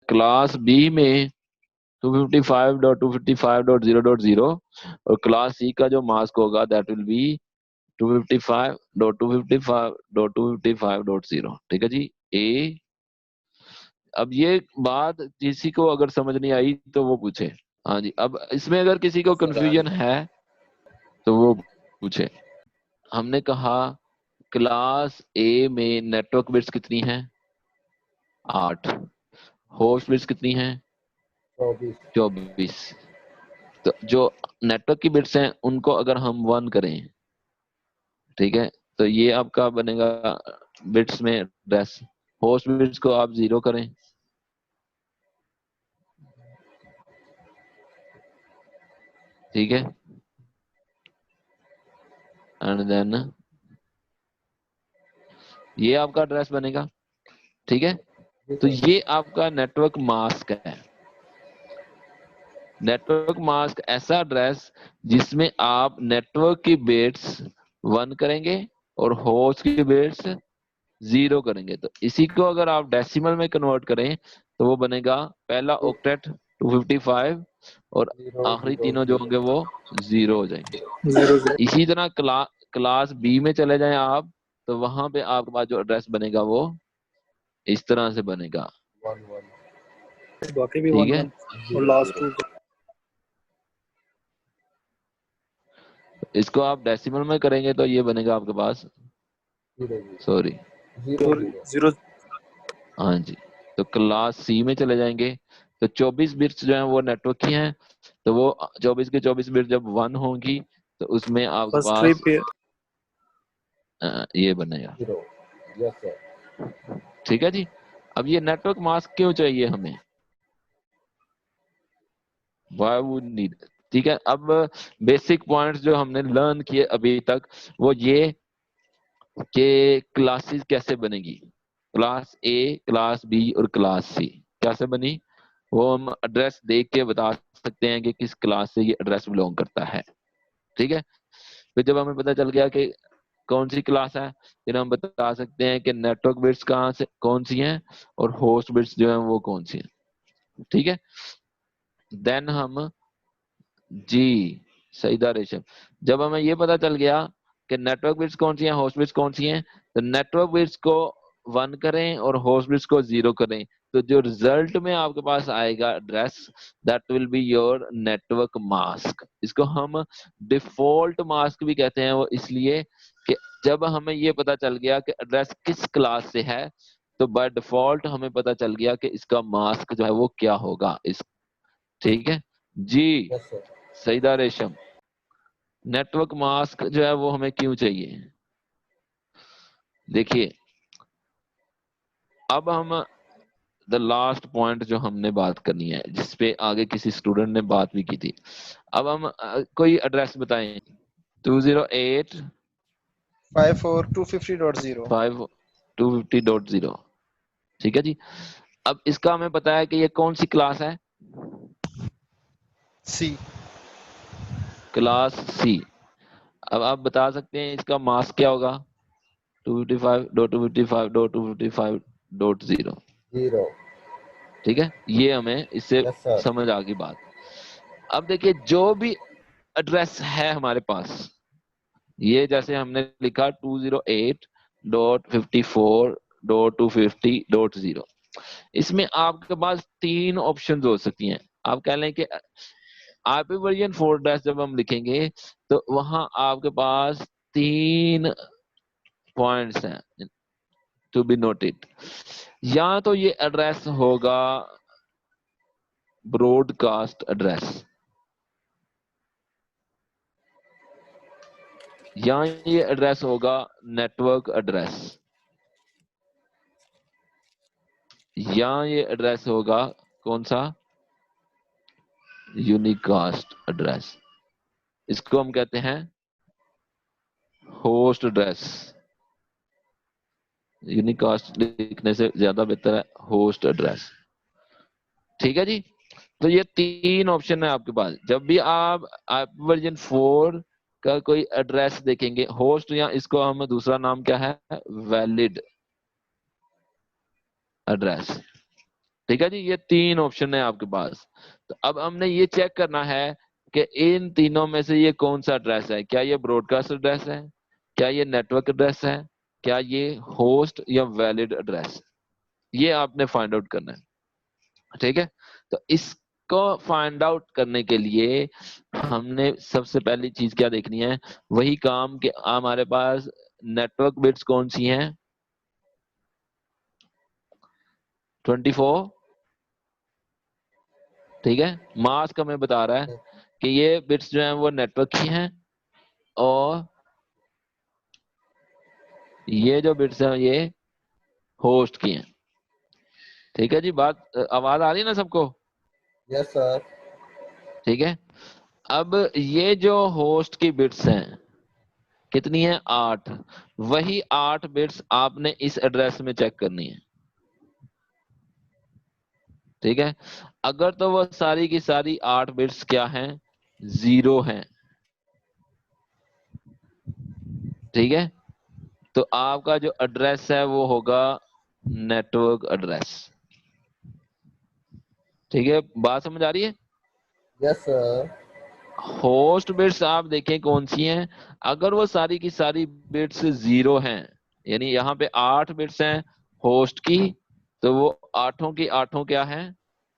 Class B में 255.255.0.0 और class C का जो मास्क होगा दैट विल बी 255.255.255.0। ठीक है जी। ए। अब ये बात किसी को अगर समझ नहीं आई तो वो पूछे। हाँ जी, अब इसमें अगर किसी को कंफ्यूजन है तो वो पूछे। हमने कहा क्लास ए में नेटवर्क बिट्स कितनी हैं? 8। होस्ट बिट्स कितनी हैं? 24। तो जो नेटवर्क की बिट्स हैं उनको अगर हम 1 करें, ठीक है, तो ये आपका बनेगा बिट्स में एड्रेस। होस्ट बिट्स को आप 0 करें, ठीक है, एंड देन ये आपका एड्रेस बनेगा। ठीक है, तो ये आपका नेटवर्क मास्क है। नेटवर्क मास्क ऐसा एड्रेस जिसमें आप नेटवर्क की बिट्स 1 करेंगे और होस्ट की बिट्स 0 करेंगे। तो इसी को अगर आप डेसिमल में कन्वर्ट करें तो वो बनेगा पहला ऑक्टेट 255 और आखिरी तीनों जो होंगे वो 0 हो जाएंगे। 0 इसी तरह क्लास बी में चले जाएं आप, तो वहां पे आपके पास जो एड्रेस बनेगा वो इस तरह से बनेगा। बाकी भी ठीक 1 है, 1 और लास्ट 2 इसको आप डेसिमल में करेंगे तो ये बनेगा आपके पास, सॉरी, 0 हाँ जी। तो क्लास सी में चले जाएंगे तो 24 बिट्स जो है वो नेटवर्क की हैं, तो वो 24 के 24 बिट जब 1 होंगी तो उसमें आपके फर्स्ट ट्री पास पे ये बनेगा। ठीक है जी। अब ये नेटवर्क मास्क क्यों चाहिए हमें? Why would need. ठीक है, अब बेसिक पॉइंट्स जो हमने लर्न किए अभी तक वो ये कि क्लासेस कैसे बनेगी, क्लास ए, क्लास बी और क्लास सी कैसे बनी, वो हम एड्रेस देख के बता सकते हैं कि किस क्लास से ये एड्रेस बिलोंग करता है। ठीक है, फिर जब हमें पता चल गया कि कौन सी क्लास है, फिर हम बता सकते हैं कि नेटवर्क बिट्स कहाँ से कौन सी हैं और होस्ट बिट्स जो है वो कौन सी हैं। ठीक है, देन हम जी, सईदा रेशम, जब हमें ये पता चल गया कि नेटवर्क बिट्स कौन सी हैं, होस्ट बिट्स कौन सी हैं, तो नेटवर्क बिट्स को 1 करें और होस्ट बिट्स को 0 करें, तो जो रिजल्ट में आपके पास आएगा address that will be your network mask. इसको हम डिफॉल्ट मास्क भी कहते हैं, वो इसलिए कि जब हमें ये पता चल गया कि एड्रेस किस क्लास से है तो बाय डिफॉल्ट हमें पता चल गया कि इसका मास्क जो है वो क्या होगा इस। ठीक है जी, सईदा रेशम, नेटवर्क मास्क जो है वो हमें क्यों चाहिए? देखिए, अब हम द लास्ट पॉइंट जो हमने बात करनी है जिसपे आगे किसी स्टूडेंट ने बात भी की थी। अब हम कोई एड्रेस बताएं। 208 54 250.0। ठीक है जी। अब इसका हमें पता है कि ये कौन सी क्लास है, सी क्लास सी। अब आप बता सकते हैं इसका मास्क क्या होगा? 255.255.255.0। ठीक है, ये हमें इससे समझ आ गई बात। अब देखिए, जो भी एड्रेस है हमारे पास, ये जैसे हमने लिखा 208.54.250.0, इसमें आपके पास 3 ऑप्शन हो सकती हैं। आप कह लें कि आईपी वर्जन 4 एड्रेस जब हम लिखेंगे तो वहां आपके पास 3 पॉइंट्स हैं टू बी नोटेड। या तो ये एड्रेस होगा ब्रॉडकास्ट एड्रेस, या ये एड्रेस होगा नेटवर्क एड्रेस, या ये एड्रेस होगा कौन सा, यूनिकास्ट एड्रेस। इसको हम कहते हैं होस्ट एड्रेस। यूनिकास्ट लिखने से ज्यादा बेहतर है होस्ट एड्रेस। ठीक है जी। तो ये 3 ऑप्शन है आपके पास जब भी आप वर्जन 4 का कोई एड्रेस देखेंगे। होस्ट, या इसको हम दूसरा नाम क्या है, वैलिड एड्रेस। ठीक है जी, ये 3 ऑप्शन है आपके पास। तो अब हमने ये चेक करना है कि इन तीनों में से ये कौन सा एड्रेस है। क्या ये ब्रॉडकास्ट एड्रेस है, क्या ये नेटवर्क एड्रेस है, क्या ये होस्ट या वैलिड एड्रेस, ये आपने फाइंड आउट करना है। ठीक है, तो इसको फाइंड आउट करने के लिए हमने सबसे पहली चीज क्या देखनी है, वही काम कि हमारे पास नेटवर्क बिट्स कौन सी हैं, 24। ठीक है, मास्क हमें बता रहा है कि ये बिट्स जो हैं वो नेटवर्क की हैं, और ये जो बिट्स हैं ये होस्ट की हैं। ठीक है जी, बात आवाज आ रही है ना सबको? Yes sir. ठीक है, अब ये जो होस्ट की बिट्स हैं कितनी है, 8। वही 8 बिट्स आपने इस एड्रेस में चेक करनी है। ठीक है, अगर तो वो सारी की सारी 8 बिट्स क्या हैं, 0 हैं। ठीक है, तो आपका जो एड्रेस है वो होगा नेटवर्क एड्रेस। ठीक है, बात समझ आ रही है? Yes sir. होस्ट बिट्स आप देखें कौन सी हैं, अगर वो सारी की सारी बिट्स 0 हैं, यानी यहाँ पे 8 बिट्स हैं होस्ट की, तो वो आठों की आठों क्या है,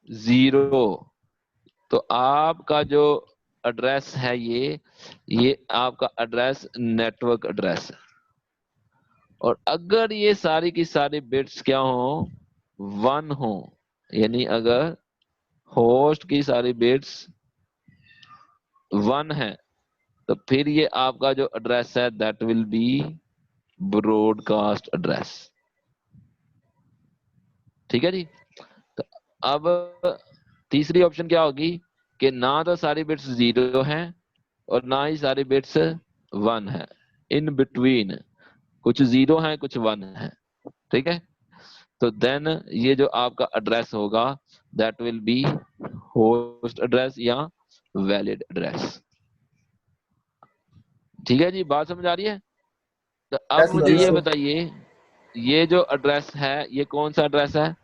0। तो आपका जो एड्रेस है ये आपका एड्रेस नेटवर्क एड्रेस है। और अगर ये सारी की सारी बिट्स क्या हो, 1 हो, यानी अगर होस्ट की सारी बिट्स 1 है, तो फिर ये आपका जो एड्रेस है that will be broadcast address. ठीक है जी, तो अब तीसरी ऑप्शन क्या होगी कि ना तो सारी बिट्स 0 हैं और ना ही सारी बिट्स 1 है, इन बिटवीन कुछ 0 है कुछ 1 है। ठीक है, तो देन ये जो आपका एड्रेस होगा that will be host address या वैलिड एड्रेस। ठीक है जी, बात समझ आ रही है? तो अब यस मुझे सर। ये बताइए, ये जो एड्रेस है ये कौन सा एड्रेस है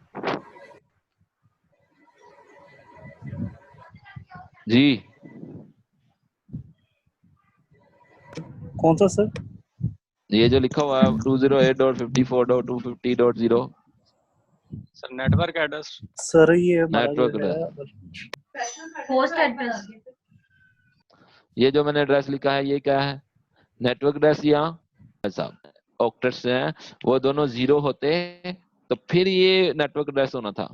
जी? कौन सा सर? ये जो लिखा हुआ है 208.54.250.0, सर नेटवर्क एड्रेस। सर ये हमारा जो नेटवर्क है एड्रेस। Host address. ये जो मैंने एड्रेस लिखा है ये क्या है, नेटवर्क एड्रेस या ऐसा ऑक्टेट्स हैं वो दोनों 0 होते तो फिर ये नेटवर्क एड्रेस होना था।